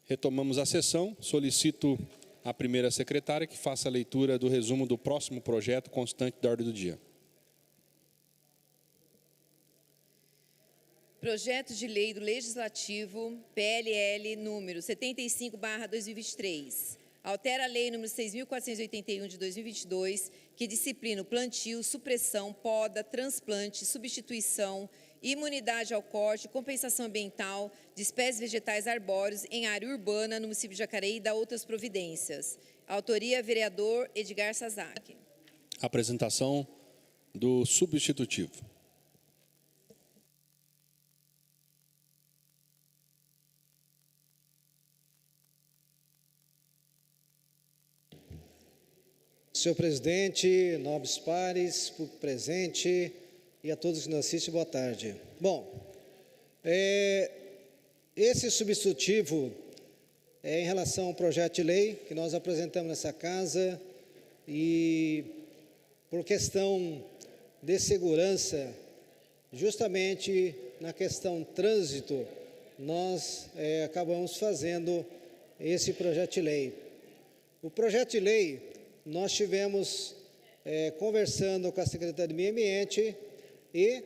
Retomamos a sessão. Solicito à primeira secretária que faça a leitura do resumo do próximo projeto constante da ordem do dia. Projeto de Lei do Legislativo, PLL, número 75/2023. Altera a Lei número 6.481 de 2022, que disciplina o plantio, supressão, poda, transplante, substituição, imunidade ao corte, compensação ambiental de espécies vegetais arbóreas em área urbana no município de Jacareí e da outras providências. Autoria, vereador Edgar Sasaki. Apresentação do substitutivo. Senhor presidente, nobres pares, público presente e a todos que nos assistem, boa tarde. Bom, esse substitutivo é em relação ao projeto de lei que nós apresentamos nessa casa e por questão de segurança, justamente na questão trânsito, nós acabamos fazendo esse projeto de lei. O projeto de lei nós tivemos conversando com a Secretaria do Meio Ambiente e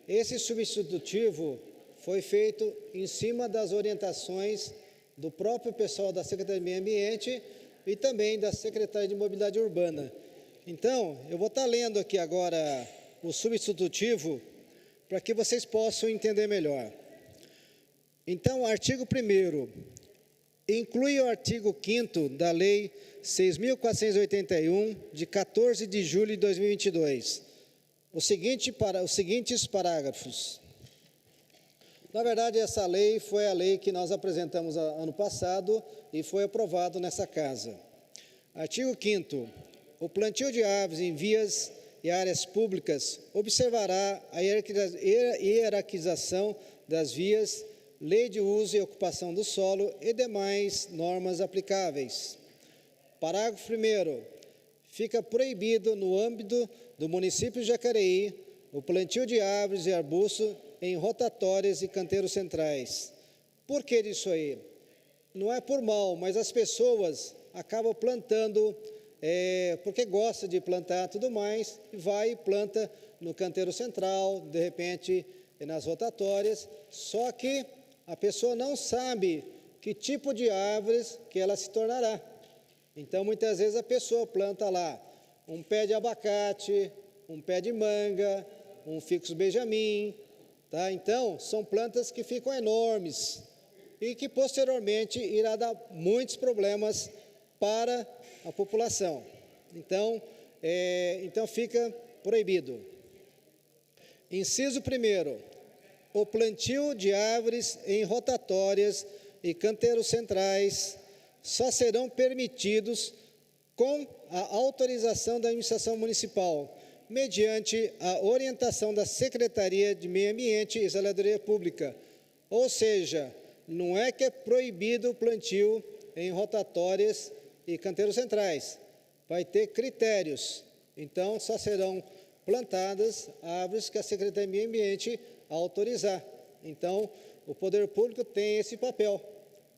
esse substitutivo foi feito em cima das orientações do próprio pessoal da Secretaria do Meio Ambiente e também da Secretaria de Mobilidade Urbana. Então, eu vou estar lendo aqui agora o substitutivo para que vocês possam entender melhor. Então, artigo 1º, inclui o artigo 5º da Lei 6.481, de 14 de julho de 2022, os seguintes parágrafos. Na verdade, essa lei foi a lei que nós apresentamos ano passado e foi aprovado nessa casa. Artigo 5º. O plantio de árvores em vias e áreas públicas observará a hierarquização das vias, lei de uso e ocupação do solo e demais normas aplicáveis. Parágrafo 1º. Fica proibido no âmbito do município de Jacareí o plantio de árvores e arbustos em rotatórias e canteiros centrais. Por que disso aí? Não é por mal, mas as pessoas acabam plantando porque gosta de plantar tudo mais, e vai e planta no canteiro central, de repente nas rotatórias, só que a pessoa não sabe que tipo de árvores que ela se tornará. Então, muitas vezes a pessoa planta lá um pé de abacate, um pé de manga, um ficus benjamin, tá? Então, são plantas que ficam enormes e que posteriormente irá dar muitos problemas para a população. Então, fica proibido. Inciso 1º. O plantio de árvores em rotatórias e canteiros centrais só serão permitidos com a autorização da administração municipal, mediante a orientação da Secretaria de Meio Ambiente e Zeladoria Pública. Ou seja, não é que é proibido o plantio em rotatórias e canteiros centrais. Vai ter critérios. Então, só serão plantadas árvores que a Secretaria de Meio Ambiente autorizar. Então, o poder público tem esse papel.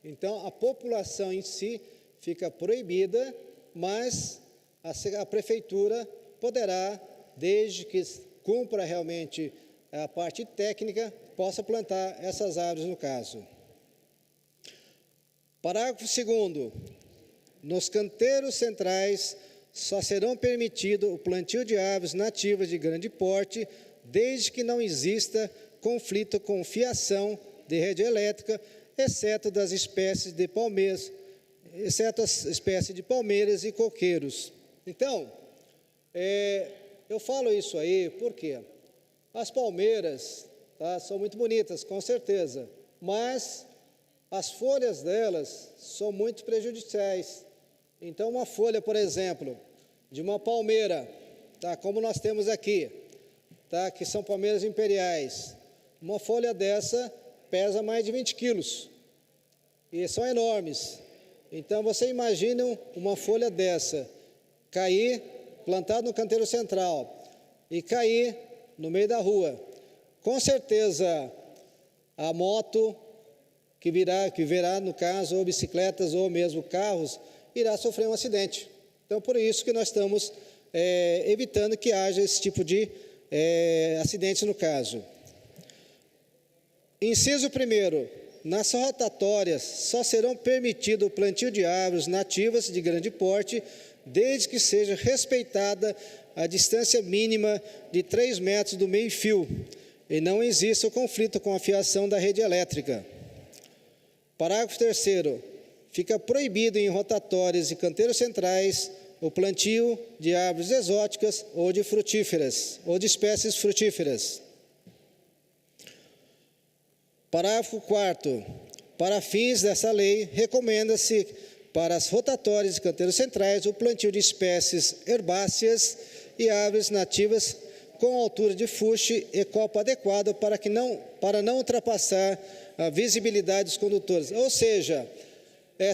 Então, a população em si fica proibida, mas a prefeitura poderá, desde que cumpra realmente a parte técnica, possa plantar essas árvores no caso. Parágrafo 2º. Nos canteiros centrais só serão permitido o plantio de árvores nativas de grande porte, desde que não exista conflito com fiação de rede elétrica, exceto as espécies de palmeiras e coqueiros. Então, eu falo isso aí porque as palmeiras, tá, são muito bonitas, com certeza, mas as folhas delas são muito prejudiciais. Então, uma folha, por exemplo, de uma palmeira, tá, como nós temos aqui, tá, que são palmeiras imperiais, uma folha dessa pesa mais de 20 quilos e são enormes. Então, você imagina uma folha dessa cair, plantada no canteiro central, e cair no meio da rua. Com certeza, a moto que verá, no caso, ou bicicletas ou mesmo carros, irá sofrer um acidente. Então, por isso que nós estamos evitando que haja esse tipo de acidente no caso. Inciso 1º, nas rotatórias só serão permitido o plantio de árvores nativas de grande porte, desde que seja respeitada a distância mínima de 3 metros do meio-fio e não exista o conflito com a fiação da rede elétrica. Parágrafo 3º. Fica proibido em rotatórias e canteiros centrais o plantio de árvores exóticas ou de frutíferas, ou de espécies frutíferas. Parágrafo 4º. Para fins dessa lei, recomenda-se para as rotatórias e canteiros centrais o plantio de espécies herbáceas e árvores nativas com altura de fuste e copo adequado para não ultrapassar a visibilidade dos condutores. Ou seja,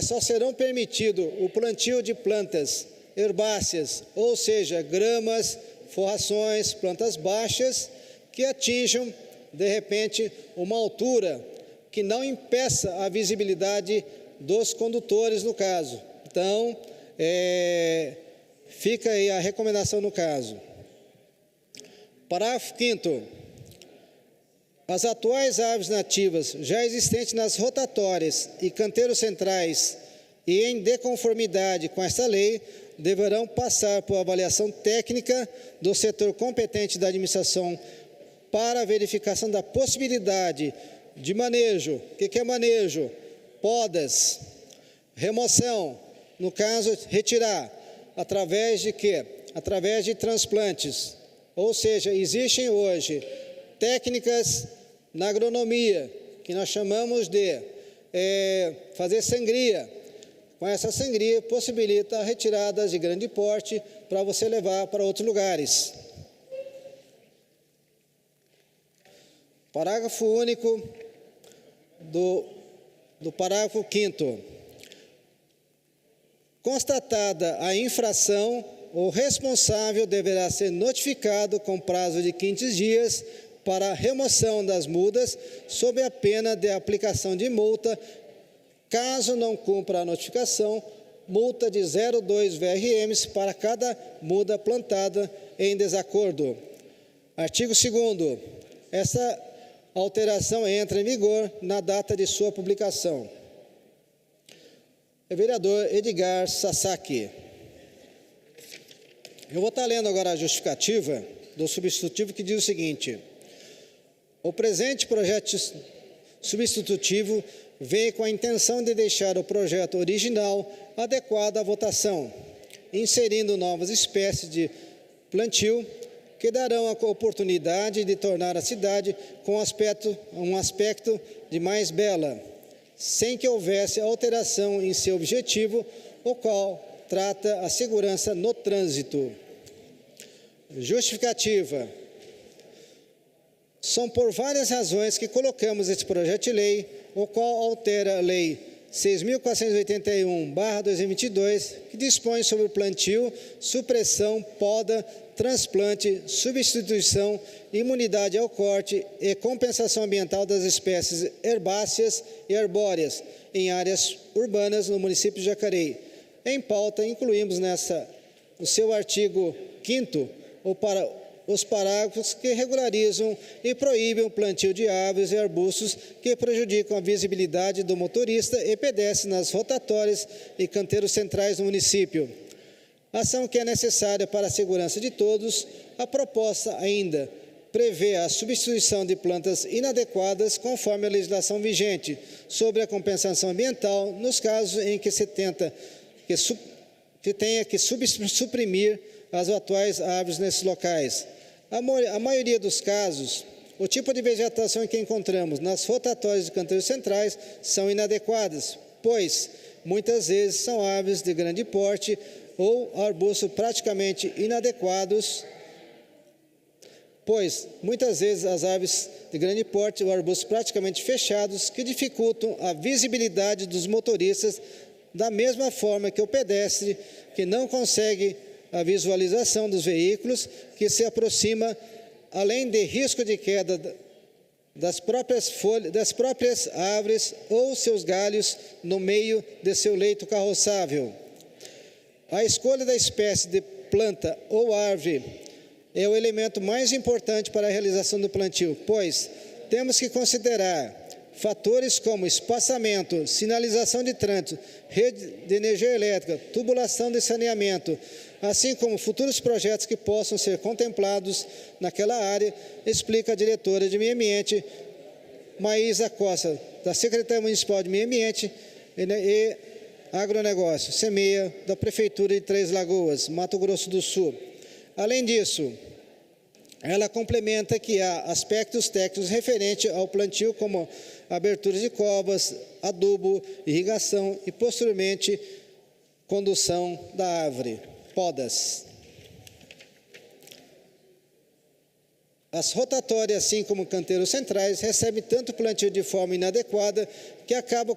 só serão permitido o plantio de plantas herbáceas, ou seja, gramas, forrações, plantas baixas, que atinjam, de repente, uma altura que não impeça a visibilidade dos condutores, no caso. Então, fica aí a recomendação no caso. Parágrafo 5º. As atuais árvores nativas já existentes nas rotatórias e canteiros centrais e em deconformidade com esta lei, deverão passar por avaliação técnica do setor competente da administração para a verificação da possibilidade de manejo. O que é manejo? Podas, remoção, no caso, retirar, através de quê? Através de transplantes. Ou seja, existem hoje técnicas na agronomia, que nós chamamos de fazer sangria. Com essa sangria, possibilita retiradas de grande porte para você levar para outros lugares. Parágrafo único do parágrafo 5º. Constatada a infração, o responsável deverá ser notificado com prazo de 15 dias para a remoção das mudas, sob a pena de aplicação de multa. Caso não cumpra a notificação, multa de 0,2 VRMs para cada muda plantada em desacordo. Artigo 2º. Essa alteração entra em vigor na data de sua publicação. Vereador Edgar Sasaki. Eu vou estar lendo agora a justificativa do substitutivo, que diz o seguinte: o presente projeto substitutivo vem com a intenção de deixar o projeto original adequado à votação, inserindo novas espécies de plantio que darão a oportunidade de tornar a cidade com um aspecto de mais bela, sem que houvesse alteração em seu objetivo, o qual trata a segurança no trânsito. Justificativa. São por várias razões que colocamos esse projeto de lei, o qual altera a Lei 6.481/2022, que dispõe sobre o plantio, supressão, poda, transplante, substituição, imunidade ao corte e compensação ambiental das espécies herbáceas e arbóreas em áreas urbanas no município de Jacareí. Em pauta, incluímos no seu artigo 5º, os parágrafos que regularizam e proíbem o plantio de árvores e arbustos que prejudicam a visibilidade do motorista e pedestre nas rotatórias e canteiros centrais do município. Ação que é necessária para a segurança de todos. A proposta ainda prevê a substituição de plantas inadequadas conforme a legislação vigente sobre a compensação ambiental nos casos em que se tenha que suprimir as atuais árvores nesses locais. A maioria dos casos, o tipo de vegetação que encontramos nas rotatórias e canteiros centrais são inadequadas, pois muitas vezes são árvores de grande porte ou arbustos praticamente inadequados, as árvores de grande porte ou arbustos praticamente fechados que dificultam a visibilidade dos motoristas, da mesma forma que o pedestre, que não consegue a visualização dos veículos, que se aproxima, além de risco de queda das próprias árvores ou seus galhos no meio de seu leito carroçável. A escolha da espécie de planta ou árvore é o elemento mais importante para a realização do plantio, pois temos que considerar fatores como espaçamento, sinalização de trânsito, rede de energia elétrica, tubulação de saneamento, assim como futuros projetos que possam ser contemplados naquela área, explica a diretora de Meio Ambiente, Maísa Costa, da Secretaria Municipal de Meio Ambiente e Agronegócio, SEMEA, da Prefeitura de Três Lagoas, Mato Grosso do Sul. Além disso, ela complementa que há aspectos técnicos referentes ao plantio, como abertura de covas, adubo, irrigação e, posteriormente, condução da árvore, podas. As rotatórias, assim como canteiros centrais, recebem tanto plantio de forma inadequada que acaba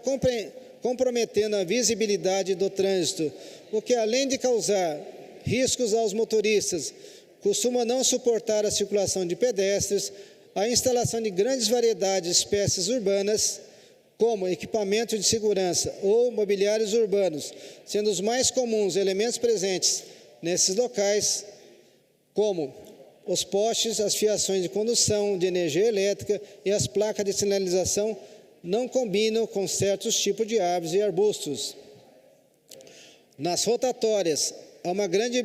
comprometendo a visibilidade do trânsito, o que, além de causar riscos aos motoristas, costuma não suportar a circulação de pedestres, a instalação de grandes variedades de espécies urbanas, como equipamentos de segurança ou mobiliários urbanos, sendo os mais comuns elementos presentes nesses locais, como os postes, as fiações de condução de energia elétrica e as placas de sinalização, não combinam com certos tipos de árvores e arbustos. Nas rotatórias, há uma grande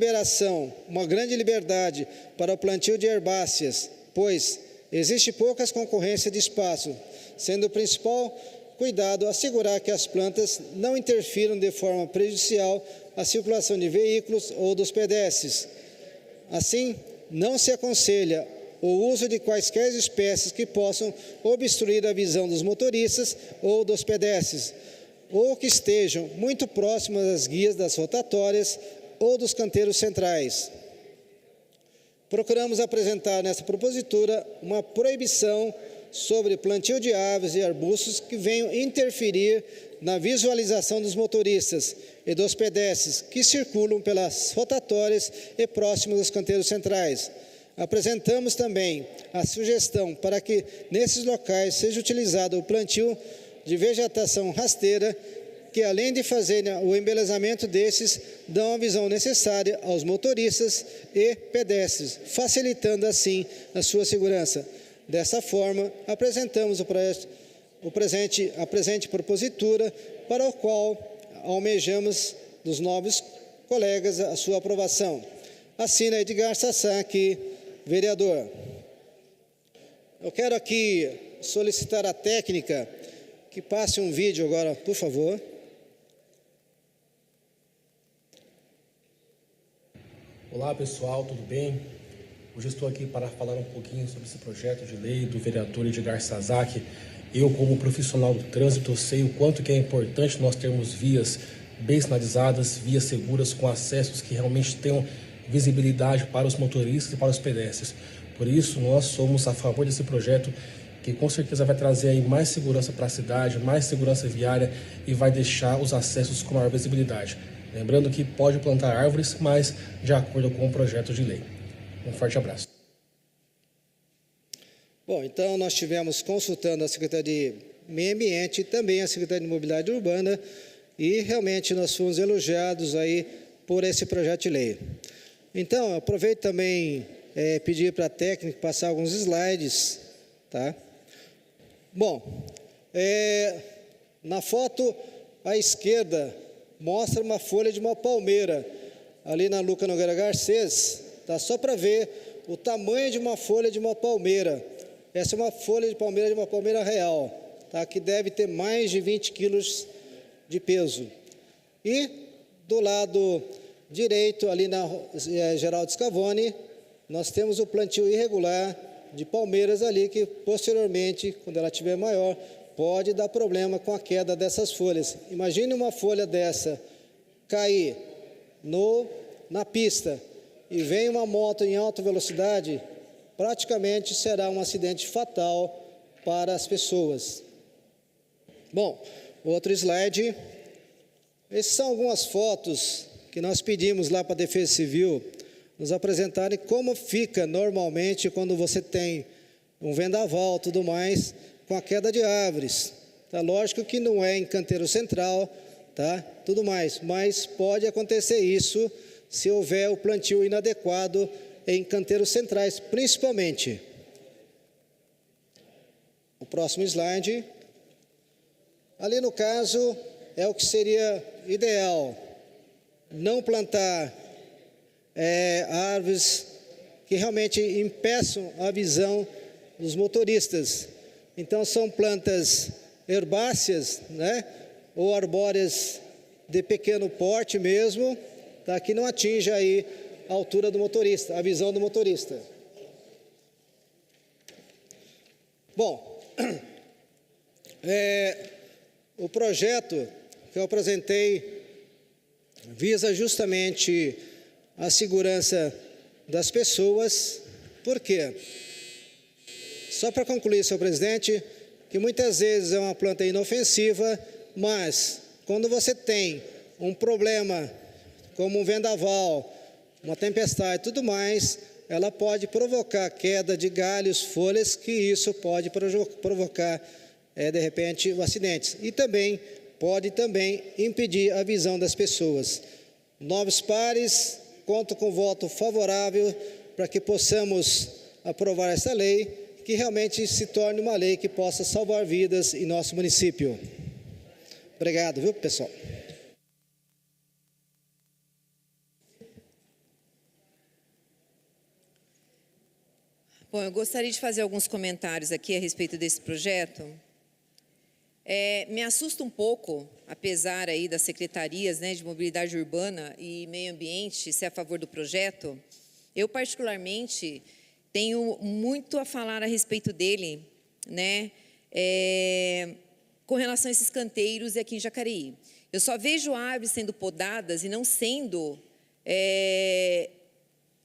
liberdade para o plantio de herbáceas, pois existe poucas concorrência de espaço, sendo o principal cuidado assegurar que as plantas não interfiram de forma prejudicial à circulação de veículos ou dos pedestres. Assim, não se aconselha o uso de quaisquer espécies que possam obstruir a visão dos motoristas ou dos pedestres, ou que estejam muito próximas das guias das rotatórias ou dos canteiros centrais. Procuramos apresentar nessa propositura uma proibição sobre plantio de árvores e arbustos que venham interferir na visualização dos motoristas e dos pedestres que circulam pelas rotatórias e próximos dos canteiros centrais. Apresentamos também a sugestão para que nesses locais seja utilizado o plantio de vegetação rasteira, que além de fazerem o embelezamento desses, dão a visão necessária aos motoristas e pedestres, facilitando assim a sua segurança. Dessa forma, apresentamos a presente propositura, para o qual almejamos dos novos colegas a sua aprovação. Assina Edgar Sasaki, vereador. Eu quero aqui solicitar à técnica que passe um vídeo agora, por favor. Olá pessoal, tudo bem? Hoje estou aqui para falar um pouquinho sobre esse projeto de lei do vereador Edgar Sasaki. Eu, como profissional do trânsito, sei o quanto que é importante nós termos vias bem sinalizadas, vias seguras, com acessos que realmente tenham visibilidade para os motoristas e para os pedestres. Por isso, nós somos a favor desse projeto, que com certeza vai trazer aí mais segurança para a cidade, mais segurança viária e vai deixar os acessos com maior visibilidade. Lembrando que pode plantar árvores, mas de acordo com o projeto de lei. Um forte abraço. Bom, então nós tivemos consultando a Secretaria de Meio Ambiente e também a Secretaria de Mobilidade Urbana e realmente nós fomos elogiados aí por esse projeto de lei. Então, eu aproveito também pedir para a técnica passar alguns slides, tá? Bom, na foto à esquerda mostra uma folha de uma palmeira, ali na Luca Nogueira Garcês, tá? Só para ver o tamanho de uma folha de uma palmeira. Essa é uma folha de uma palmeira real, tá? Que deve ter mais de 20 quilos de peso. E do lado direito, ali na Geraldo Scavone, nós temos o plantio irregular de palmeiras ali, que posteriormente, quando ela estiver maior, pode dar problema com a queda dessas folhas. Imagine uma folha dessa cair na pista e vem uma moto em alta velocidade, praticamente será um acidente fatal para as pessoas. Bom, outro slide. Essas são algumas fotos que nós pedimos lá para a Defesa Civil nos apresentarem como fica normalmente quando você tem um vendaval, tudo mais, com a queda de árvores. Tá? Lógico que não é em canteiro central, tá? Tudo mais, mas pode acontecer isso se houver o plantio inadequado em canteiros centrais, principalmente. O próximo slide. Ali no caso é o que seria ideal, não plantar árvores que realmente impeçam a visão dos motoristas. Então são plantas herbáceas, né, ou arbóreas de pequeno porte mesmo, tá, que não atinja aí a altura do motorista, a visão do motorista. Bom, o projeto que eu apresentei visa justamente a segurança das pessoas. Por quê? Só para concluir, senhor presidente, que muitas vezes é uma planta inofensiva, mas quando você tem um problema como um vendaval, uma tempestade e tudo mais, ela pode provocar queda de galhos, folhas, que isso pode provocar, de repente, acidentes. E também pode impedir a visão das pessoas. Nobres pares, conto com voto favorável para que possamos aprovar essa lei, que realmente se torne uma lei que possa salvar vidas em nosso município. Obrigado, viu, pessoal? Bom, eu gostaria de fazer alguns comentários aqui a respeito desse projeto. Me assusta um pouco, apesar aí das secretarias, né, de mobilidade urbana e meio ambiente ser a favor do projeto, eu particularmente tenho muito a falar a respeito dele, né, com relação a esses canteiros aqui em Jacareí. Eu só vejo árvores sendo podadas e não sendo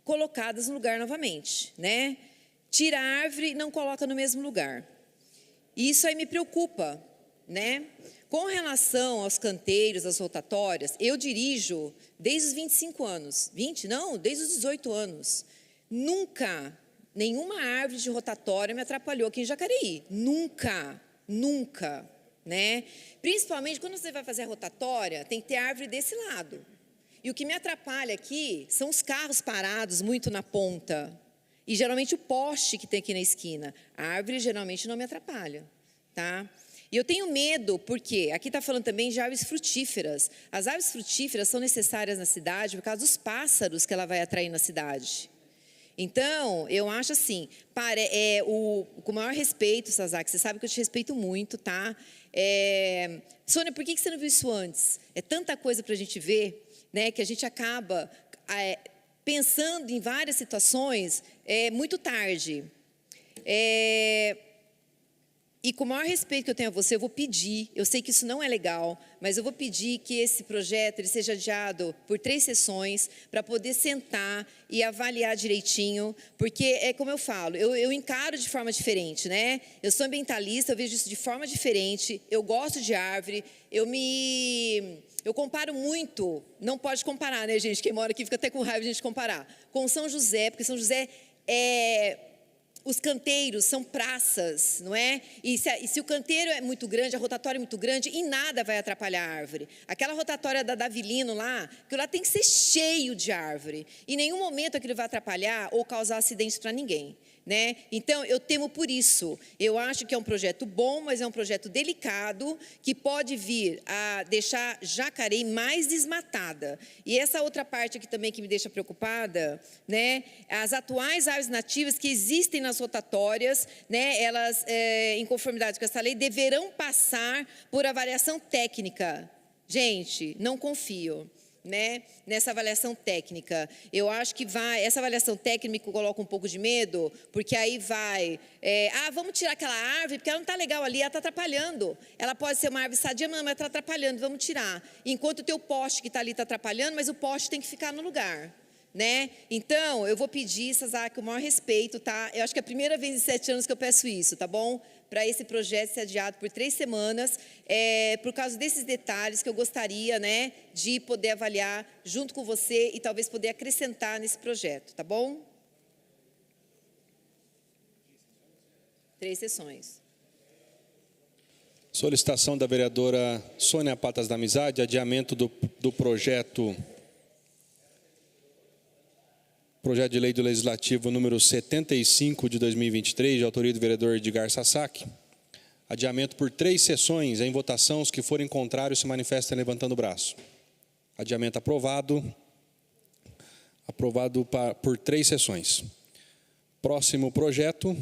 colocadas no lugar novamente, né? Tira a árvore e não coloca no mesmo lugar. Isso aí me preocupa, né? Com relação aos canteiros, às rotatórias, eu dirijo desde os 25 anos. 20? Não, desde os 18 anos. Nunca, nenhuma árvore de rotatória me atrapalhou aqui em Jacareí. Nunca, nunca, né? Principalmente quando você vai fazer a rotatória, tem que ter árvore desse lado. E o que me atrapalha aqui são os carros parados muito na ponta. E geralmente o poste que tem aqui na esquina. A árvore geralmente não me atrapalha, tá? E eu tenho medo, porque aqui está falando também de árvores frutíferas. As árvores frutíferas são necessárias na cidade por causa dos pássaros que ela vai atrair na cidade. Então, eu acho assim, com o maior respeito, Sazak, você sabe que eu te respeito muito, tá? Sônia, por que você não viu isso antes? É tanta coisa para a gente ver, né, que a gente acaba pensando em várias situações muito tarde. E com o maior respeito que eu tenho a você, eu vou pedir, eu sei que isso não é legal, mas eu vou pedir que esse projeto ele seja adiado por 3 sessões, para poder sentar e avaliar direitinho, porque é como eu falo, eu encaro de forma diferente, né? Eu sou ambientalista, eu vejo isso de forma diferente, eu gosto de árvore, eu comparo muito, não pode comparar, né, gente? Quem mora aqui fica até com raiva de a gente comparar, com São José, porque São José os canteiros são praças, não é? E se o canteiro é muito grande, a rotatória é muito grande, em nada vai atrapalhar a árvore. Aquela rotatória da Davilino lá, que lá tem que ser cheio de árvore. Em nenhum momento aquilo vai atrapalhar ou causar acidentes para ninguém, né? Então, eu temo por isso. Eu acho que é um projeto bom, mas é um projeto delicado, que pode vir a deixar Jacareí mais desmatada. E essa outra parte aqui também que me deixa preocupada, né? As atuais árvores nativas que existem nas rotatórias, né? Elas, em conformidade com essa lei, deverão passar por avaliação técnica. Gente, não confio, né, nessa avaliação técnica. Eu acho que essa avaliação técnica me coloca um pouco de medo, porque aí vamos tirar aquela árvore, porque ela não está legal ali, ela está atrapalhando. Ela pode ser uma árvore sadia, mas ela está atrapalhando, vamos tirar. Enquanto o teu poste que está ali está atrapalhando, mas o poste tem que ficar no lugar, né? Então, eu vou pedir, Sazak, com o maior respeito, tá? Eu acho que é a primeira vez em 7 anos que eu peço isso, tá bom? Para esse projeto ser adiado por 3 semanas, por causa desses detalhes que eu gostaria, né, de poder avaliar junto com você e talvez poder acrescentar nesse projeto, tá bom? 3 sessões. Solicitação da vereadora Sônia Patas da Amizade, adiamento do projeto de lei do Legislativo número 75 de 2023, de autoria do vereador Edgar Sasaki. Adiamento por 3 sessões. Em votação, os que forem contrários se manifestem levantando o braço. Adiamento aprovado. Aprovado por 3 sessões. Próximo projeto.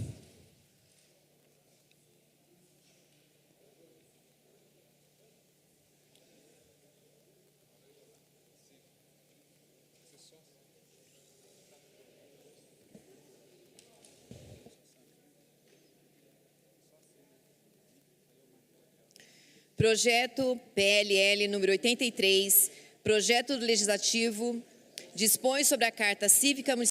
Projeto PLL número 83, projeto do Legislativo, dispõe sobre a Carta Cívica Municipal